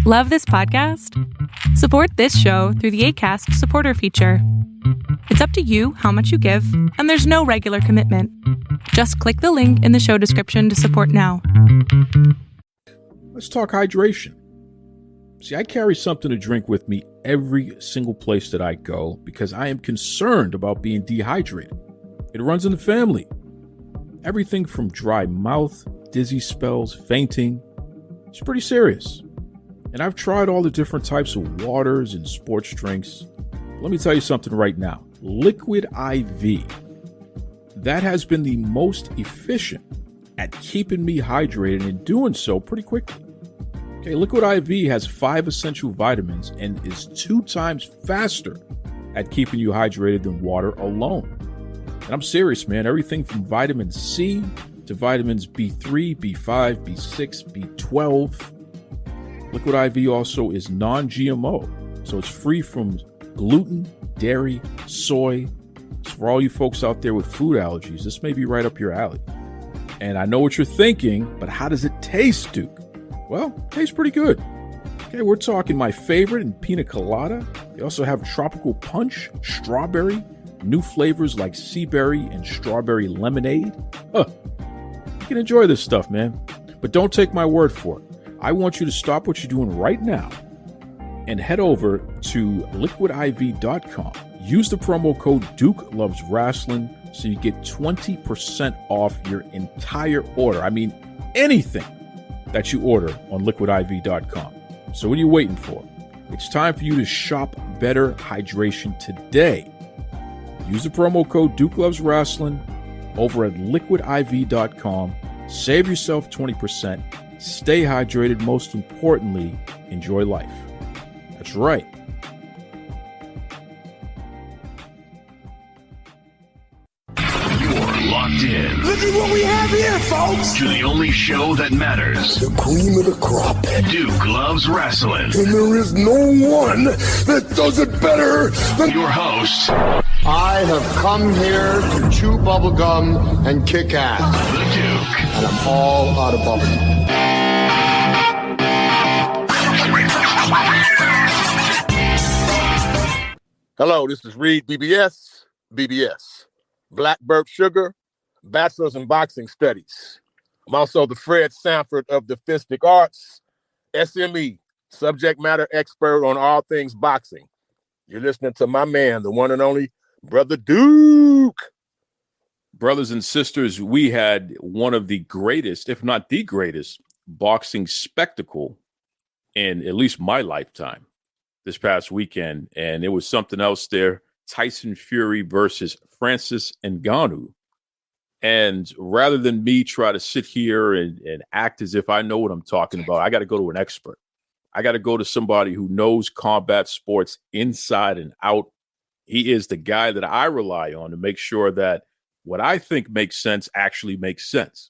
Love this podcast? Support this show through the Acast supporter feature. It's up to you how much you give, and there's no regular commitment. Just click the link in the show description to support now. Let's talk hydration. See, I carry something to drink with me every single place that I go because I am concerned about being dehydrated. It runs in the family. Everything from dry mouth, dizzy spells, fainting. It's pretty serious. And I've tried all the different types of waters and sports drinks. Let me tell you something right now. Liquid IV. That has been the most efficient at keeping me hydrated and doing so pretty quickly. Okay, Liquid IV has 5 essential vitamins and is 2 times faster at keeping you hydrated than water alone. And I'm serious, man. Everything from vitamin C to vitamins B3, B5, B6, B12. Liquid IV also is non-GMO, so it's free from gluten, dairy, soy. So for all you folks out there with food allergies, this may be right up your alley. And I know what you're thinking, but how does it taste, Duke? Well, it tastes pretty good. Okay, we're talking my favorite in pina colada. They also have tropical punch, strawberry, new flavors like sea berry and strawberry lemonade. You can enjoy this stuff, man. But don't take my word for it. I want you to stop what you're doing right now and head over to liquidiv.com. Use the promo code Duke Loves Rasslin so you get 20% off your entire order. I mean, anything that you order on liquidiv.com. So what are you waiting for? It's time for you to shop better hydration today. Use the promo code Duke Loves Rasslin over at liquidiv.com. Save yourself 20%. Stay hydrated. Most importantly, enjoy life. That's right. You're locked in. Look at what we have here, folks. To the only show that matters. The cream of the crop. Duke Loves Wrestling. And there is no one that does it better than your host. I have come here to chew bubblegum and kick ass. The Duke. And I'm all out of bubblegum. Hello, this is Reed BBS, Blackbird Sugar, Bachelor's in Boxing Studies. I'm also the Fred Sanford of the Fistic Arts, SME, subject matter expert on all things boxing. You're listening to my man, the one and only Brother Duke. Brothers and sisters, we had one of the greatest, if not the greatest, boxing spectacle in at least my lifetime this past weekend. And it was something else there. Tyson Fury versus Francis Ngannou. And rather than me try to sit here and act as if I know what I'm talking about, I got to go to an expert. I got to go to somebody who knows combat sports inside and out. He is the guy that I rely on to make sure that what I think makes sense actually makes sense.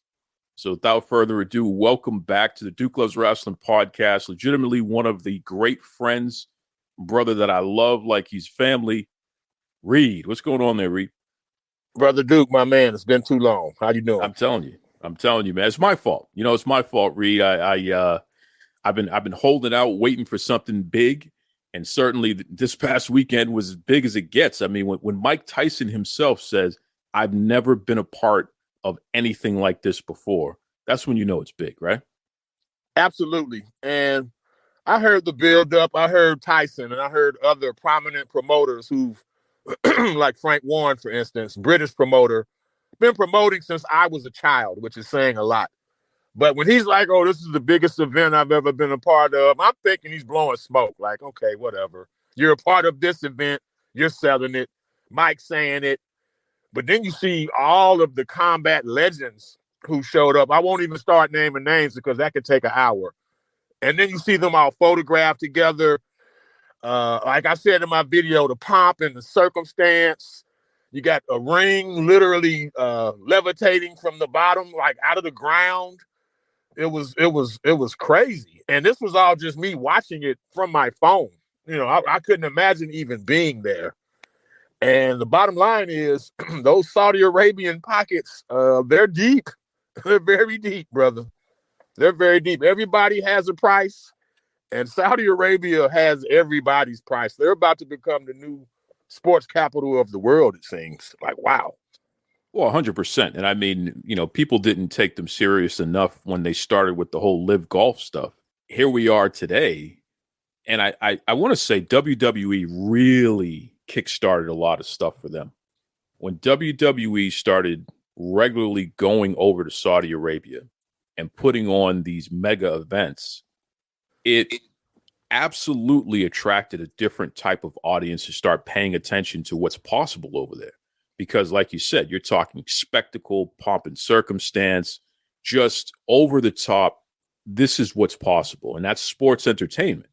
So without further ado, welcome back to the Duke Loves Wrestling podcast. Legitimately one of the great friends, brother that I love like he's family, Reed. What's going on there, Reed? Brother Duke, my man, it's been too long. How you doing? I'm telling you, man. It's my fault. You know, it's my fault, Reed. I've been holding out, waiting for something big, and certainly this past weekend was as big as it gets. I mean, when Mike Tyson himself says, "I've never been a part of anything like this before," that's when you know it's big, right? Absolutely. And I heard the build up. I heard Tyson, and I heard other prominent promoters who've like Frank Warren, for instance, British promoter, been promoting since I was a child, which is saying a lot. But when he's like, "Oh, this is the biggest event I've ever been a part of," I'm thinking he's blowing smoke. Like, okay, whatever. You're a part of this event. You're selling it. Mike's saying it. But then you see all of the combat legends who showed up. I won't even start naming names because that could take an hour. And then you see them all photographed together. Like I said in my video, the pomp and the circumstance. You got a ring literally levitating from the bottom, like out of the ground. It was crazy. And this was all just me watching it from my phone. You know, I couldn't imagine even being there. And the bottom line is those Saudi Arabian pockets, they're deep. They're very deep, brother. They're very deep. Everybody has a price. And Saudi Arabia has everybody's price. They're about to become the new sports capital of the world, it seems. Like, wow. Well, 100%. And I mean, people didn't take them serious enough when they started with the whole live golf stuff. Here we are today. And I want to say WWE really kickstarted a lot of stuff for them. When WWE started regularly going over to Saudi Arabia and putting on these mega events, it absolutely attracted a different type of audience to start paying attention to what's possible over there. Because like you said, you're talking spectacle, pomp and circumstance, just over the top. This is what's possible. And that's sports entertainment.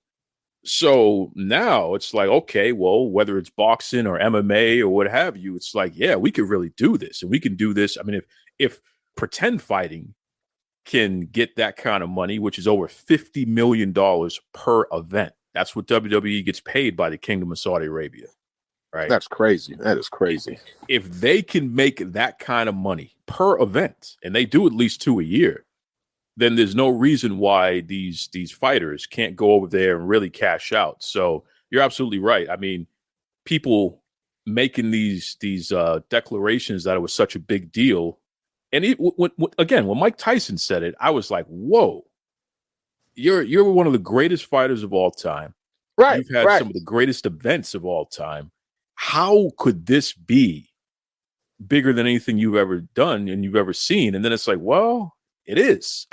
So now it's like, okay, well, whether it's boxing or MMA or what have you, it's like, yeah, we could really do this. And we can do this. I mean, if pretend fighting can get that kind of money, which is over $50 million per event, that's what WWE gets paid by the Kingdom of Saudi Arabia, right? That's crazy. That is crazy. If they can make that kind of money per event, and they do at least 2 a year, then there's no reason why these fighters can't go over there and really cash out. So you're absolutely right. I mean, people making these declarations that it was such a big deal. And when Mike Tyson said it, I was like, whoa, you're one of the greatest fighters of all time. Right. You've had some of the greatest events of all time. How could this be bigger than anything you've ever done and you've ever seen? And then it's like, well, it is.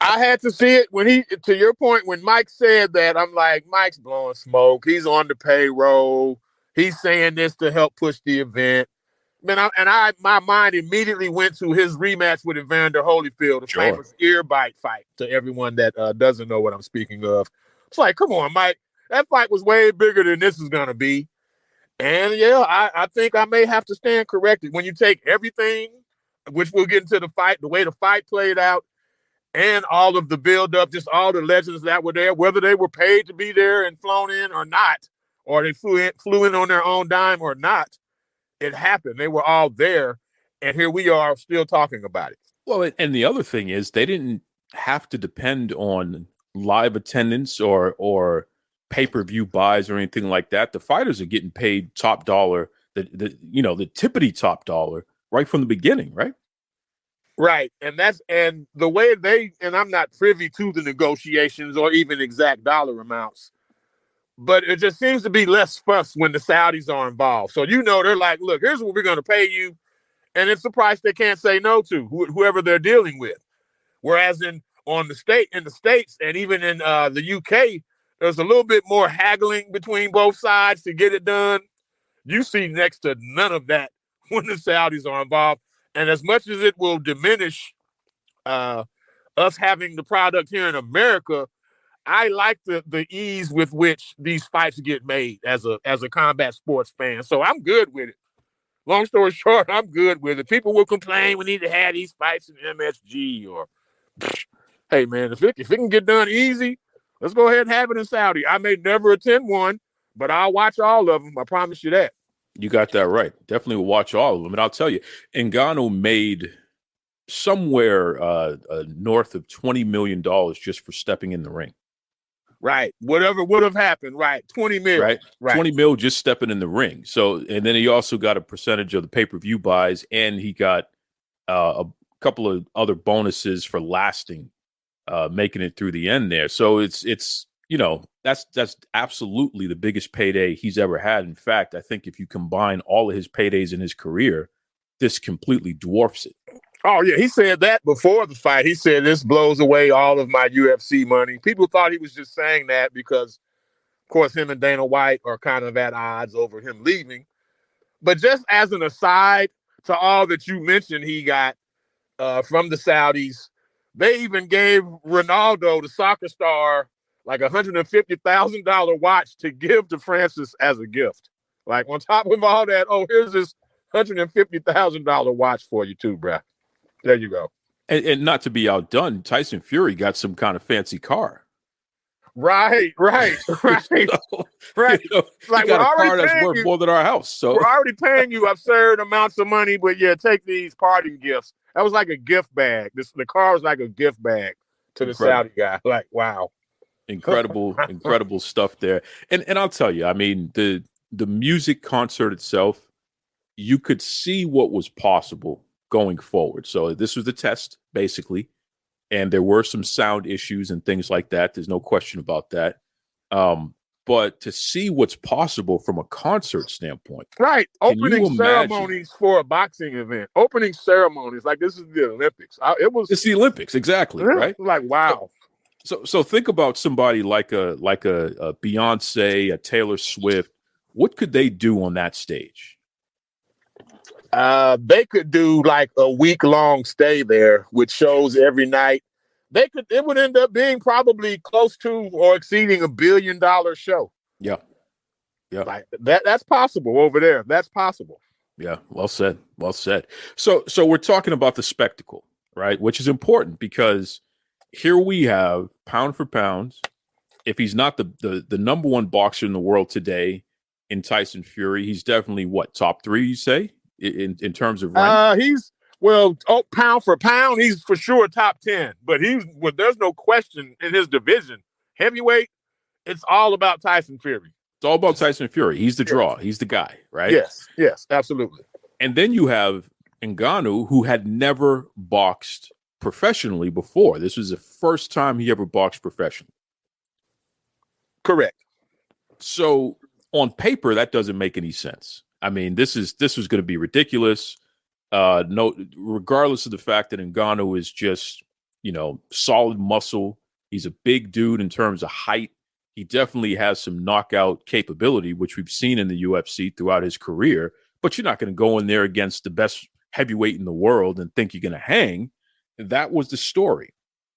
I had to see it to your point, when Mike said that, I'm like, Mike's blowing smoke. He's on the payroll. He's saying this to help push the event. Man, my mind immediately went to his rematch with Evander Holyfield, the famous ear bite fight, to everyone that doesn't know what I'm speaking of. It's like, come on, Mike. That fight was way bigger than this is going to be. And, yeah, I think I may have to stand corrected. When you take everything, which we'll get into the fight, the way the fight played out, and all of the buildup, just all the legends that were there, whether they were paid to be there and flown in or not, or they flew in on their own dime or not, it happened. They were all there, and here we are still talking about it. Well, and the other thing is they didn't have to depend on live attendance or pay-per-view buys or anything like that. The fighters are getting paid top dollar, the tippity top dollar right from the beginning, right? Right. And the way and I'm not privy to the negotiations or even exact dollar amounts, but it just seems to be less fuss when the Saudis are involved. So, they're like, look, here's what we're going to pay you. And it's a price they can't say no to, whoever they're dealing with. Whereas in the States and even in the UK, there's a little bit more haggling between both sides to get it done. You see next to none of that when the Saudis are involved. And as much as it will diminish us having the product here in America, I like the ease with which these fights get made as a combat sports fan. So I'm good with it. Long story short, I'm good with it. People will complain we need to have these fights in MSG or, hey, man, if it can get done easy, let's go ahead and have it in Saudi. I may never attend one, but I'll watch all of them. I promise you that. You got that right. Definitely will watch all of them. And I'll tell you, Ngannou made somewhere north of $20 million just for stepping in the ring. Right. Whatever would have happened. Right. 20 mil. Right. 20 mil just stepping in the ring. So, and then he also got a percentage of the pay-per-view buys, and he got a couple of other bonuses for lasting, making it through the end there. So it's that's absolutely the biggest payday he's ever had. In fact, I think if you combine all of his paydays in his career, this completely dwarfs it. Oh, yeah. He said that before the fight. He said, this blows away all of my UFC money. People thought he was just saying that because, of course, him and Dana White are kind of at odds over him leaving. But just as an aside to all that you mentioned he got from the Saudis, they even gave Ronaldo, the soccer star, like $150,000 watch to give to Francis as a gift. Like, on top of all that, here's this $150,000 watch for you too, bruh. There you go. And not to be outdone, Tyson Fury got some kind of fancy car. Right. So, right. Like, we got a car that's worth more than our house. So we're already paying you absurd amounts of money, but yeah, take these party gifts. That was like a gift bag. The car was like a gift bag to the Saudi guy. Like, wow. Incredible stuff there. And I'll tell you, I mean, the music concert itself, you could see what was possible going forward. So this was the test, basically. And there were some sound issues and things like that. There's no question about that. But to see what's possible from a concert standpoint. Right. Opening ceremonies for a boxing event. Opening ceremonies. Like this is the Olympics. It's the Olympics, exactly. Yeah, right. Like, wow. So think about somebody like a Beyonce, a Taylor Swift. What could they do on that stage? They could do like a week-long stay there with shows every night. It would end up being probably close to or exceeding $1 billion show. Yeah. Like that's possible over there. That's possible. Yeah. Well said. So we're talking about the spectacle, right? Which is important because here we have pound for pound. If he's not the number one boxer in the world today in Tyson Fury, he's definitely top 3, you say, in terms of rank? Pound for pound, he's for sure top 10. But there's no question in his division, heavyweight, it's all about Tyson Fury. It's all about Tyson Fury. He's the draw. He's the guy, right? Yes, absolutely. And then you have Ngannou, who had never boxed professionally before. This was the first time he ever boxed professionally. Correct. So on paper, that doesn't make any sense. I mean, this was going to be ridiculous. Regardless of the fact that Ngannou is just, solid muscle. He's a big dude in terms of height. He definitely has some knockout capability, which we've seen in the UFC throughout his career. But you're not going to go in there against the best heavyweight in the world and think you're going to hang. That was the story.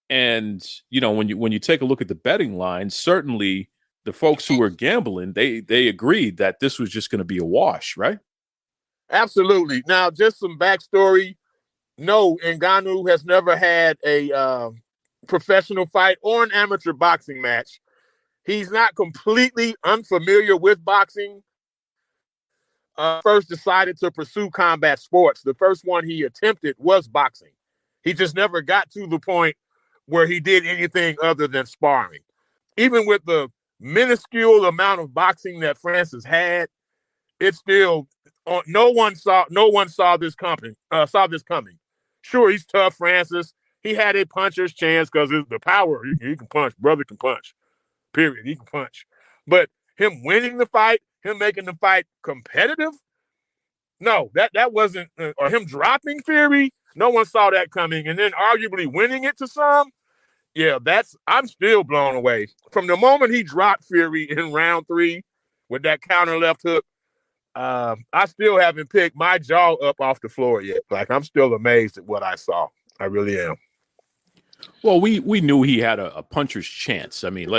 And, when you take a look at the betting line, certainly the folks who were gambling, they agreed that this was just going to be a wash, right? Absolutely. Now, just some backstory. No, Ngannou has never had a professional fight or an amateur boxing match. He's not completely unfamiliar with boxing. First decided to pursue combat sports. The first one he attempted was boxing. He just never got to the point where he did anything other than sparring. Even with the minuscule amount of boxing that Francis had, it's still no one saw this coming. Sure, he's tough, Francis. He had a puncher's chance because the power. He can punch. Brother can punch. Period. He can punch. But him winning the fight, him making the fight competitive, no, that wasn't. Or him dropping Fury, no one saw that coming. And then arguably winning it to some, yeah, I'm still blown away. From the moment he dropped Fury in round 3 with that counter left hook, I still haven't picked my jaw up off the floor yet. Like, I'm still amazed at what I saw. I really am. Well, we knew he had a puncher's chance. I mean,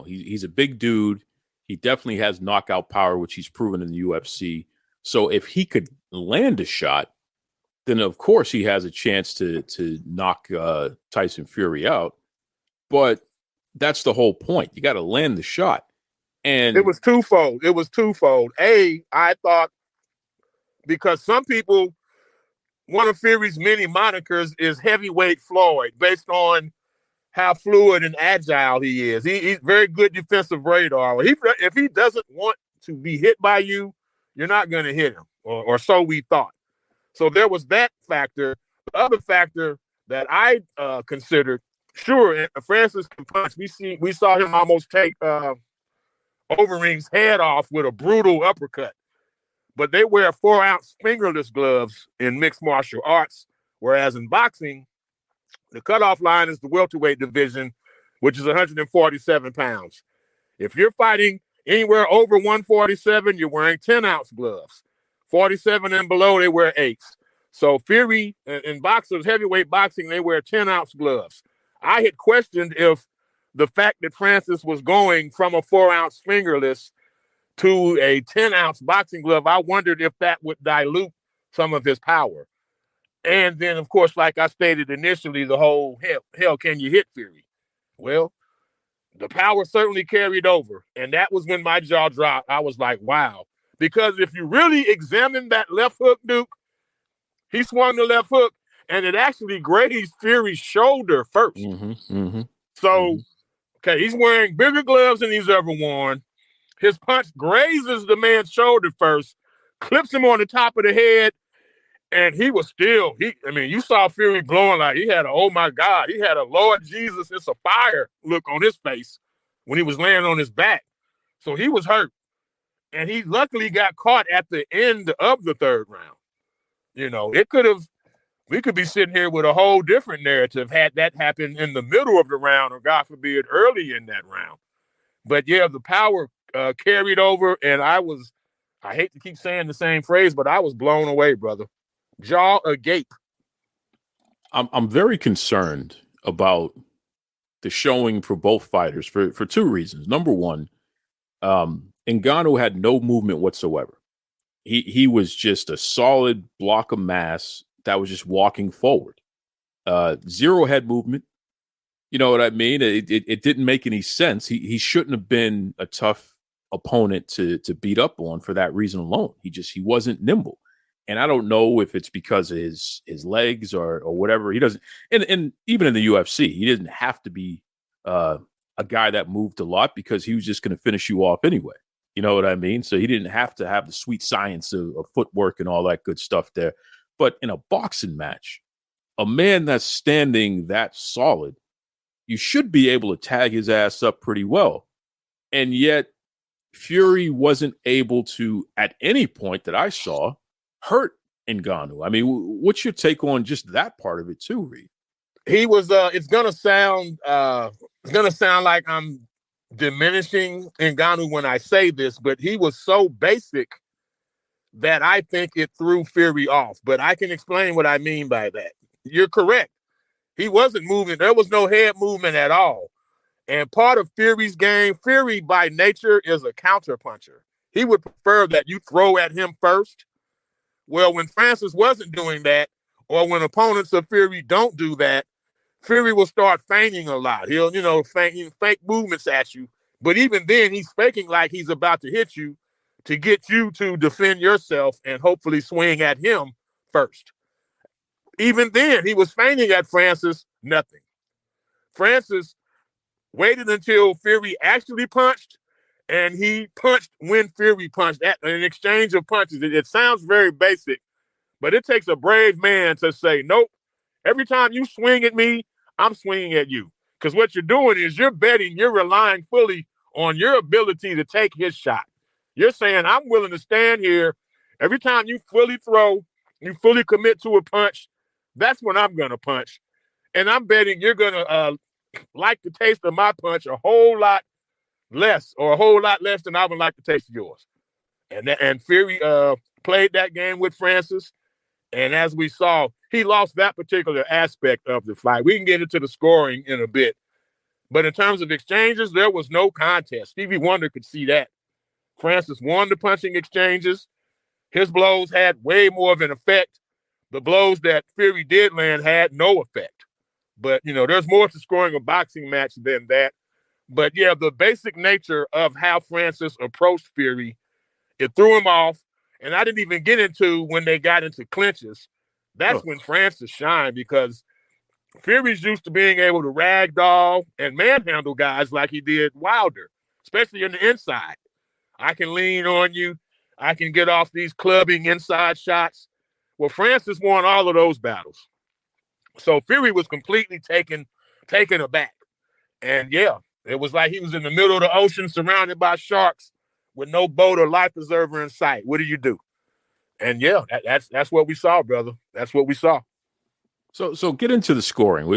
he's a big dude. He definitely has knockout power, which he's proven in the UFC. So if he could land a shot, then of course he has a chance to knock Tyson Fury out. But that's the whole point. You got to land the shot. And it was twofold. I thought, because some people, one of Fury's many monikers is Heavyweight Floyd, based on how fluid and agile he is. He's very good defensive radar. If he doesn't want to be hit by you, you're not going to hit him, or so we thought. So there was that factor. The other factor that I considered, sure, Francis can punch. We saw him almost take Overeem's head off with a brutal uppercut. But they wear 4-ounce fingerless gloves in mixed martial arts, whereas in boxing, the cutoff line is the welterweight division, which is 147 pounds. If you're fighting anywhere over 147, you're wearing 10-ounce gloves. 47 and below, they wear 8s. So Fury and boxers, heavyweight boxing, they wear 10-ounce gloves. I had questioned if the fact that Francis was going from a 4-ounce fingerless to a 10-ounce boxing glove, I wondered if that would dilute some of his power. And then, of course, like I stated initially, the whole, hell, can you hit Fury? Well, the power certainly carried over. And that was when my jaw dropped. I was like, wow. Because if you really examine that left hook, Duke, he swung the left hook, and it actually grazed Fury's shoulder first. So Okay, he's wearing bigger gloves than he's ever worn. His punch grazes the man's shoulder first, clips him on the top of the head, and he was still, you saw Fury blowing like he had oh my God, he had a Lord Jesus, it's a fire look on his face when he was laying on his back. So he was hurt. And he luckily got caught at the end of the third round. We could be sitting here with a whole different narrative had that happened in the middle of the round or, God forbid, early in that round. But, yeah, the power carried over, and I hate to keep saying the same phrase, but I was blown away, brother. Jaw agape. I'm very concerned about the showing for both fighters for two reasons. Number one, Ngannou had no movement whatsoever. He was just a solid block of mass that was just walking forward. Zero head movement. You know what I mean? It didn't make any sense. He shouldn't have been a tough opponent to beat up on for that reason alone. He wasn't nimble. And I don't know if it's because of his legs or whatever. He doesn't, and even in the UFC, he didn't have to be a guy that moved a lot because he was just going to finish you off anyway. You know what I mean? So he didn't have to have the sweet science of footwork and all that good stuff there. But in a boxing match, a man that's standing that solid, you should be able to tag his ass up pretty well. And yet Fury wasn't able to, at any point that I saw, hurt Ngannou. I mean, what's your take on just that part of it too, Reed? He was. It's gonna sound like I'm diminishing Ngannou when I say this, but he was so basic that I think it threw Fury off. But I can explain what I mean by that. You're correct. He wasn't moving. There was no head movement at all. And part of Fury's game, Fury by nature is a counter puncher. He would prefer that you throw at him first. Well, when Francis wasn't doing that, or when opponents of Fury don't do that, Fury will start feigning a lot. He'll, fake movements at you. But even then, he's faking like he's about to hit you to get you to defend yourself and hopefully swing at him first. Even then, he was feigning at Francis, nothing. Francis waited until Fury actually punched, and he punched when Fury punched, at an exchange of punches. It sounds very basic, but it takes a brave man to say, nope, every time you swing at me, I'm swinging at you. Because what you're doing is you're relying fully on your ability to take his shot. You're saying, I'm willing to stand here. Every time you fully throw, you fully commit to a punch, that's when I'm going to punch. And I'm betting you're going to like the taste of my punch a whole lot less than I would like the taste of yours. And Fury played that game with Francis. And as we saw, he lost that particular aspect of the fight. We can get into the scoring in a bit. But in terms of exchanges, there was no contest. Stevie Wonder could see that. Francis won the punching exchanges. His blows had way more of an effect. The blows that Fury did land had no effect. But, there's more to scoring a boxing match than that. But, yeah, the basic nature of how Francis approached Fury, it threw him off. And I didn't even get into when they got into clinches. That's when Francis shined, because Fury's used to being able to ragdoll and manhandle guys like he did Wilder, especially in the inside. I can lean on you. I can get off these clubbing inside shots. Well, Francis won all of those battles. So Fury was completely taken aback. And, yeah, it was like he was in the middle of the ocean surrounded by sharks with no boat or life preserver in sight. What do you do? And, yeah, that's what we saw, brother. That's what we saw. So get into the scoring.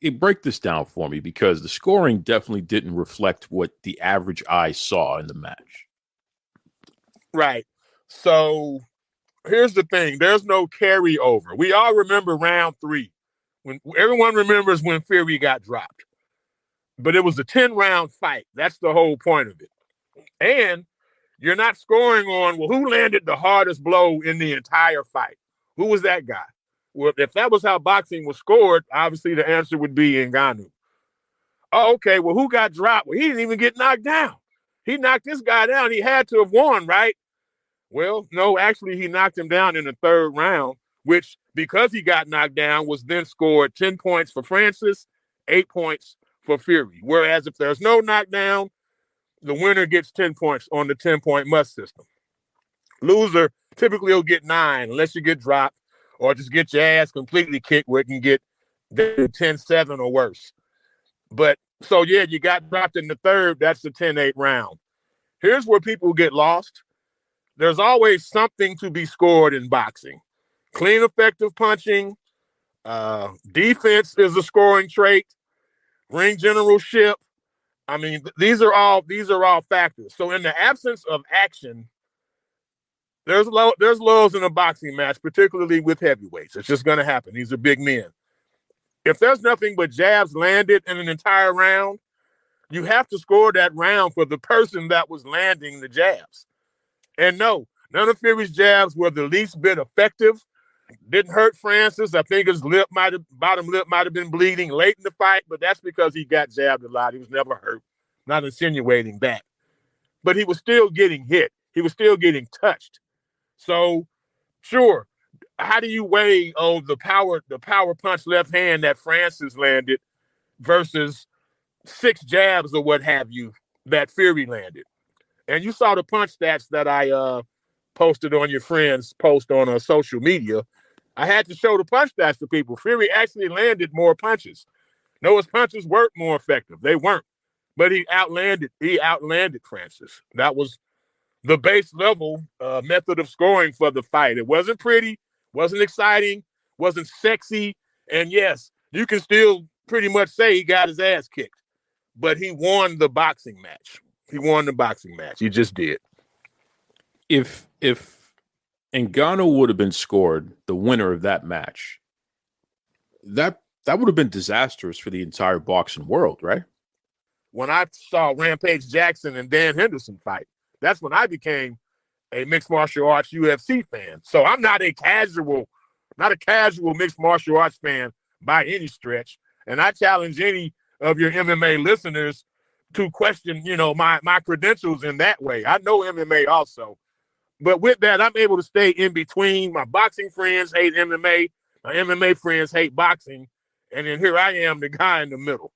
We break this down for me, because the scoring definitely didn't reflect what the average eye saw in the match. Right. So here's the thing. There's no carryover. We all remember round 3. When everyone remembers when Fury got dropped. But it was a 10-round fight. That's the whole point of it. And you're not scoring on, well, who landed the hardest blow in the entire fight? Who was that guy? Well, if that was how boxing was scored, obviously the answer would be Ngannou. Oh, okay, well, who got dropped? Well, he didn't even get knocked down. He knocked this guy down. He had to have won, right? Well, no, actually, he knocked him down in the 3rd round, which, because he got knocked down, was then scored 10 points for Francis, 8 points for Fury. Whereas if there's no knockdown, the winner gets 10 points on the 10-point must system. Loser typically will get 9 unless you get dropped or just get your ass completely kicked where it can get 10-7 or worse. But so, yeah, you got dropped in the third. That's the 10-8 round. Here's where people get lost. There's always something to be scored in boxing. Clean, effective punching. Defense is a scoring trait. Ring generalship. I mean, these are all factors. So in the absence of action, there's lows in a boxing match, particularly with heavyweights. It's just going to happen. These are big men. If there's nothing but jabs landed in an entire round, you have to score that round for the person that was landing the jabs. And no, none of Fury's jabs were the least bit effective. Didn't hurt Francis. I think his bottom lip might have been bleeding late in the fight, but that's because he got jabbed a lot. He was never hurt. Not insinuating that. But he was still getting hit. He was still getting touched. So, sure, how do you weigh the power punch left hand that Francis landed versus 6 jabs or what have you that Fury landed? And you saw the punch stats that I posted on your friend's post on social media. I had to show the punch stats to people. Fury actually landed more punches. No, his punches weren't more effective. They weren't. But he outlanded Francis. That was the base level method of scoring for the fight. It wasn't pretty, wasn't exciting, wasn't sexy. And yes, you can still pretty much say he got his ass kicked. But he won the boxing match. He just did. If Ngannou would have been scored the winner of that match, that would have been disastrous for the entire boxing world, right? When I saw Rampage Jackson and Dan Henderson fight, that's when I became a mixed martial arts UFC fan. So I'm not a casual mixed martial arts fan by any stretch. And I challenge any of your MMA listeners to question, my credentials in that way. I know MMA also. But with that, I'm able to stay in between. My boxing friends hate MMA. My MMA friends hate boxing. And then here I am, the guy in the middle.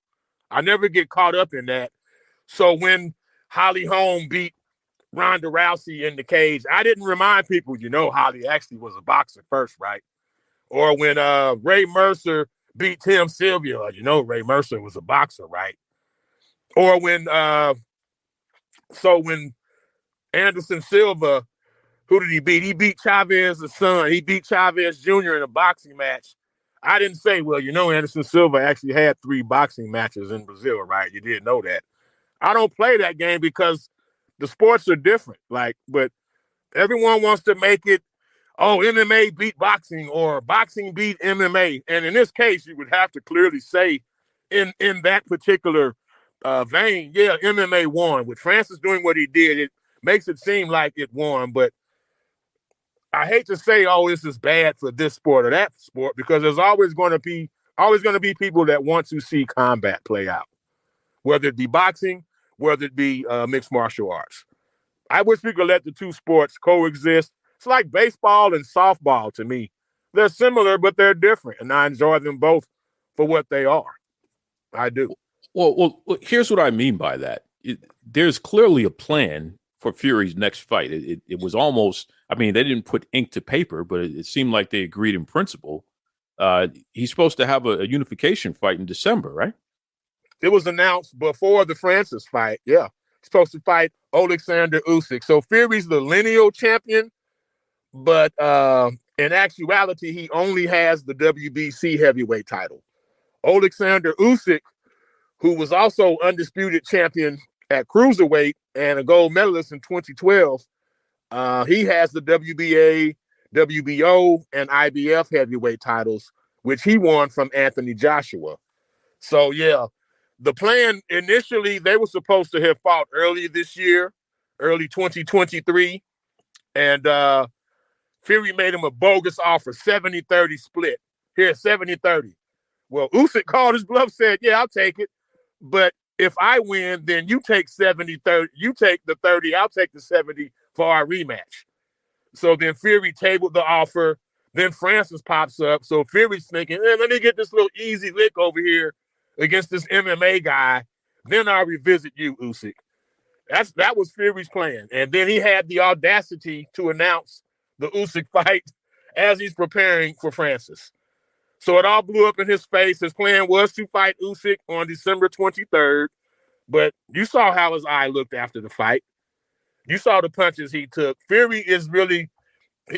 I never get caught up in that. So when Holly Holm beat Ronda Rousey in the cage, I didn't remind people, Holly actually was a boxer first, right? Or when Ray Mercer beat Tim Sylvia, Ray Mercer was a boxer, right? Or when Anderson Silva, who did he beat? He beat Chavez's son. He beat Chavez Jr. in a boxing match. I didn't say, Anderson Silva actually had 3 boxing matches in Brazil, right? You didn't know that. I don't play that game because the sports are different. But everyone wants to make it, MMA beat boxing or boxing beat MMA. And in this case, you would have to clearly say in that particular vein, yeah, MMA won. With Francis doing what he did, it makes it seem like it won. But I hate to say, this is bad for this sport or that sport, because there's always going to be people that want to see combat play out, whether it be boxing, whether it be mixed martial arts. I wish we could let the two sports coexist. It's like baseball and softball to me. They're similar, but they're different, and I enjoy them both for what they are. I do. Well, here's what I mean by that. There's clearly a plan for Fury's next fight. It was almost, they didn't put ink to paper, but it seemed like they agreed in principle. He's supposed to have a unification fight in December, right? It was announced before the Francis fight. Yeah. He's supposed to fight Alexander Usyk. So Fury's the lineal champion, but in actuality, he only has the WBC heavyweight title. Alexander Usyk, who was also undisputed champion at cruiserweight and a gold medalist in 2012, he has the WBA, WBO, and IBF heavyweight titles, which he won from Anthony Joshua. So, yeah, the plan initially, they were supposed to have fought early this year, early 2023, and Fury made him a bogus offer, 70-30 split. Here, 70-30. Well, Usyk called his bluff, said, yeah, I'll take it. But if I win, then you take 70-30. You take the 30, I'll take the 70 for our rematch. So then Fury tabled the offer. Then Francis pops up. So Fury's thinking, let me get this little easy lick over here against this MMA guy. Then I'll revisit you, Usyk. That was Fury's plan. And then he had the audacity to announce the Usyk fight as he's preparing for Francis. So it all blew up in his face. His plan was to fight Usyk on December 23rd. But you saw how his eye looked after the fight. You saw the punches he took. Fury is really,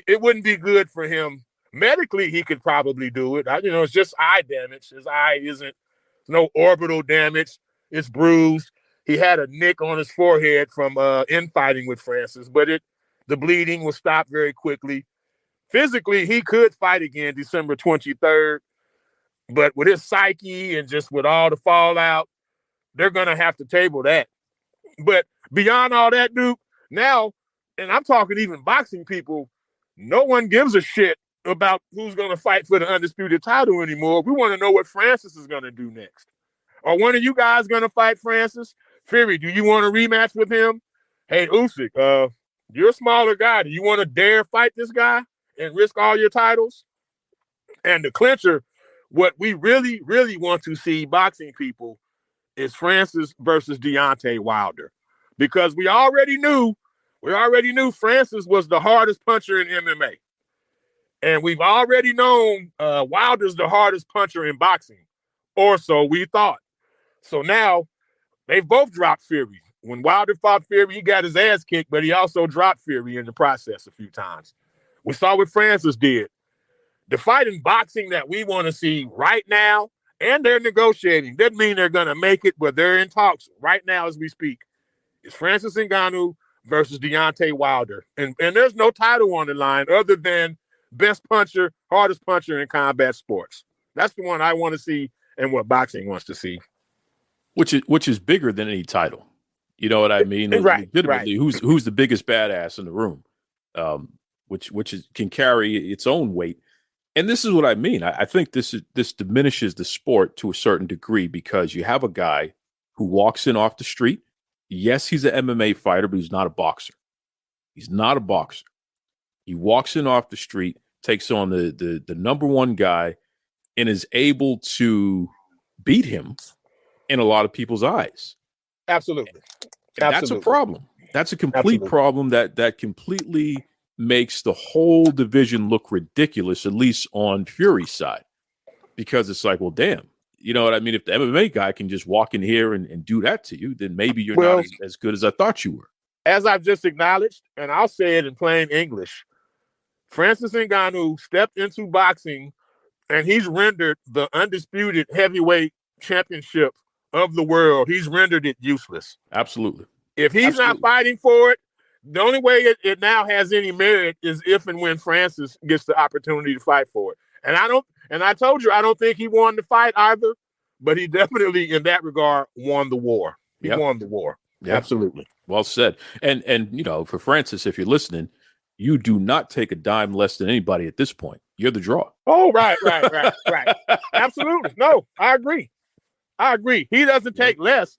it wouldn't be good for him. Medically, he could probably do it. It's just eye damage. His eye isn't, no orbital damage. It's bruised. He had a nick on his forehead from infighting with Francis, but the bleeding was stopped very quickly. Physically, he could fight again December 23rd, but with his psyche and just with all the fallout, they're going to have to table that. But beyond all that, Duke, now, and I'm talking even boxing people, no one gives a shit about who's going to fight for the undisputed title anymore. We want to know what Francis is going to do next. Are one of you guys going to fight Francis? Fury, do you want a rematch with him? Hey, Usyk, you're a smaller guy. Do you want to dare fight this guy and risk all your titles? And the clincher, what we really, really want to see, boxing people, is Francis versus Deontay Wilder. Because we already knew Francis was the hardest puncher in MMA. And we've already known Wilder's the hardest puncher in boxing. Or so we thought. So now, they've both dropped Fury. When Wilder fought Fury, he got his ass kicked, but he also dropped Fury in the process a few times. We saw what Francis did. The fight in boxing that we want to see right now, and they're negotiating, doesn't mean they're going to make it, but they're in talks right now as we speak, is Francis Ngannou versus Deontay Wilder. And there's no title on the line other than best puncher, hardest puncher in combat sports. That's the one I want to see and what boxing wants to see. Which is bigger than any title. You know what I mean? Right. Legitimately, who's the biggest badass in the room? Which can carry its own weight. And this is what I mean. I think this diminishes the sport to a certain degree because you have a guy who walks in off the street. Yes, he's an MMA fighter, but he's not a boxer. He's not a boxer. He walks in off the street, takes on the number one guy, and is able to beat him in a lot of people's eyes. Absolutely. That's a problem. That's a complete problem that completely makes the whole division look ridiculous, at least on Fury's side. Because it's like, well, damn. You know what I mean? If the MMA guy can just walk in here and do that to you, then maybe you're not as good as I thought you were. As I've just acknowledged, and I'll say it in plain English, Francis Ngannou stepped into boxing and he's rendered the undisputed heavyweight championship of the world. He's rendered it useless. Absolutely. If he's not fighting for it, the only way it now has any merit is if and when Francis gets the opportunity to fight for it. And I told you, I don't think he won the fight either, but he definitely, in that regard, won the war. He won the war. Yep. Absolutely. Well said. And for Francis, if you're listening, you do not take a dime less than anybody at this point. You're the draw. Oh, right. Absolutely. No, I agree. He doesn't take less.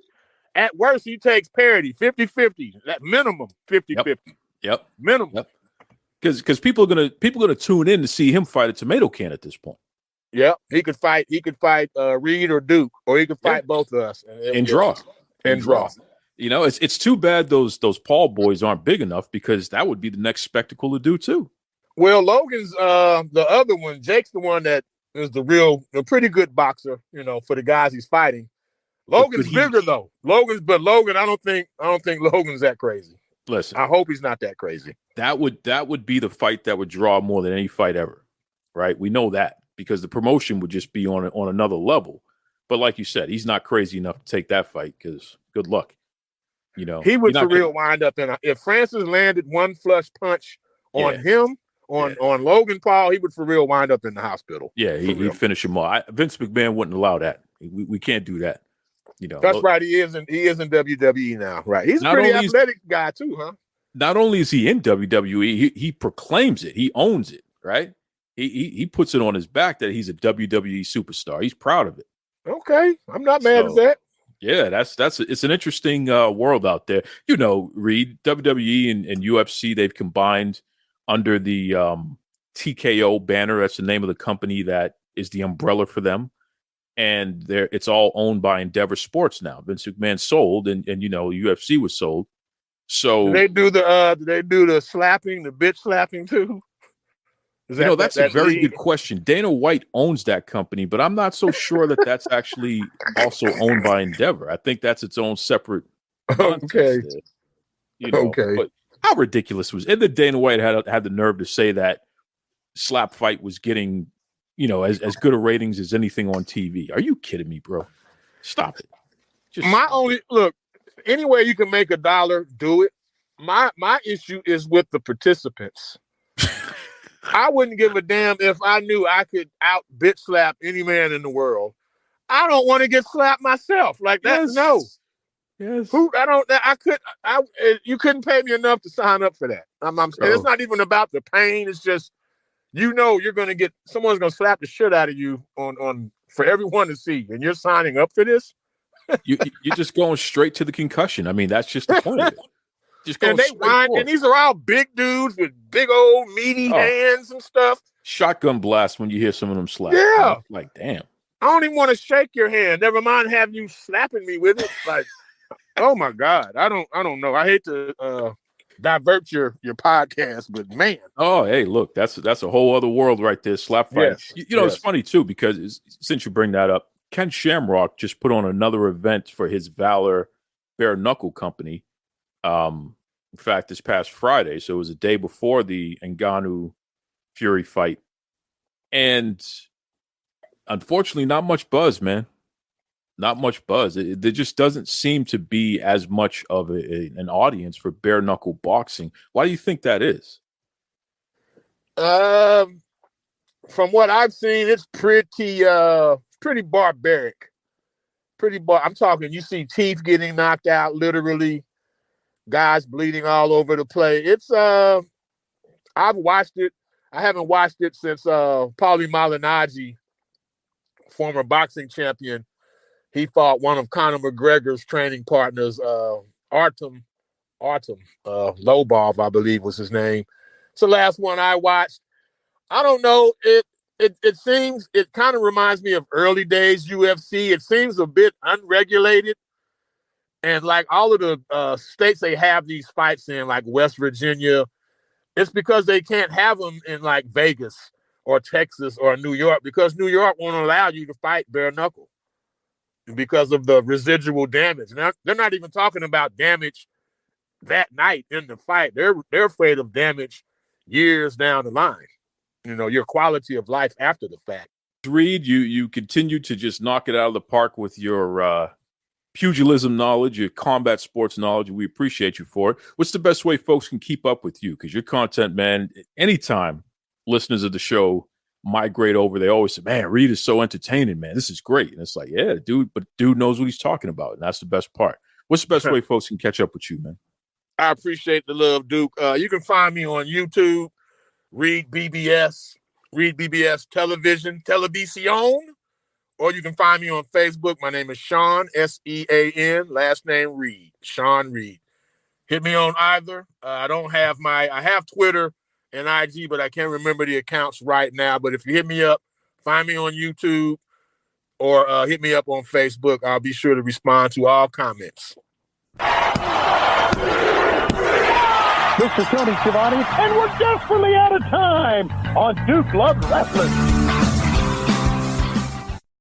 At worst, he takes parity, 50-50. That minimum, 50-50. Yep. Minimum. Yep. Because people are gonna tune in to see him fight a tomato can at this point. Yep. He could fight Reed or Duke, or he could fight both of us and draw. It's too bad those Paul boys aren't big enough because that would be the next spectacle to do too. Well, Logan's the other one. Jake's the one that is the pretty good boxer, for the guys he's fighting. Logan's bigger though. Logan, I don't think Logan's that crazy. Listen, I hope he's not that crazy. That would be the fight that would draw more than any fight ever, right? We know that because the promotion would just be on another level. But like you said, he's not crazy enough to take that fight because good luck. He would for real wind up if Francis landed one flush punch on him. On Logan Paul, he would for real wind up in the hospital. Yeah, he'd finish him off. Vince McMahon wouldn't allow that. We can't do that. That's right. He is in WWE now. Right. He's a pretty athletic guy too, huh? Not only is he in WWE, he proclaims it. He owns it. Right. He puts it on his back that he's a WWE superstar. He's proud of it. Okay, I'm not mad at that. Yeah, it's an interesting world out there. Reed, WWE and UFC, they've combined under the TKO banner. That's the name of the company that is the umbrella for them. and it's all owned by Endeavor Sports now. Vince McMahon sold, and UFC was sold. So do they do the slapping, the bitch slapping too? That's a very good question. Dana White owns that company, but I'm not so sure that that's actually also owned by Endeavor. I think that's its own separate. Okay. Okay. But how ridiculous was it that Dana White had the nerve to say that slap fight was getting, as good a ratings as anything on TV? Are you kidding me, bro? Stop it. Look, anywhere you can make $1, do it. My issue is with the participants. I wouldn't give a damn if I knew I could out bitch slap any man in the world. I don't want to get slapped myself like that. Yes. No. Yes. You couldn't pay me enough to sign up for that. And it's not even about the pain. It's just, you're going to someone's going to slap the shit out of you on for everyone to see. And you're signing up for this. You're just going straight to the concussion. I mean, that's just the point of it. And they whine, and these are all big dudes with big old meaty hands and stuff. Shotgun blast when you hear some of them slap. Yeah. Like, damn. I don't even want to shake your hand. Never mind have you slapping me with it. Like, oh my God. I don't know. I hate to divert your podcast, but man. Oh, hey, look, that's a whole other world right there. Slap fight. Yes. It's funny too, because since you bring that up, Ken Shamrock just put on another event for his Valor Bare Knuckle company. In fact, this past Friday, so it was a day before the Ngannou Fury fight. And unfortunately, not much buzz, man. Not much buzz. There just doesn't seem to be as much of an audience for bare knuckle boxing. Why do you think that is? From what I've seen, it's pretty barbaric. I'm talking, you see teeth getting knocked out, literally. Guys bleeding all over the place. It's I've watched it. I haven't watched it since Paulie Malignaggi, former boxing champion. He fought one of Conor McGregor's training partners, Artem Lobov, I believe was his name. It's the last one I watched. I don't know. It seems, it kind of reminds me of early days UFC. It seems a bit unregulated. And like all of the states they have these fights in, like West Virginia, it's because they can't have them in like Vegas or Texas or New York, because New York won't allow you to fight bare knuckle because of the residual damage. Now, they're not even talking about damage that night in the fight. They're afraid of damage years down the line. Your quality of life after the fact. Reed, you continue to just knock it out of the park with your pugilism knowledge, your combat sports knowledge. We appreciate you for it. What's the best way folks can keep up with you? Because your content, man, anytime listeners of the show migrate over, they always say, man, Reed is so entertaining, man. This is great. And it's like, yeah, dude knows what he's talking about. And that's the best part. What's the best way folks can catch up with you, man? I appreciate the love, Duke. You can find me on YouTube, Reed BBS Television, Television. Or you can find me on Facebook. My name is Sean, Sean, last name Reed, Sean Reed. Hit me on either. I have Twitter and IG, but I can't remember the accounts right now. But if you hit me up, find me on YouTube or hit me up on Facebook. I'll be sure to respond to all comments. This is Tony Schiavone, and we're desperately out of time on Duke Loves Wrestling.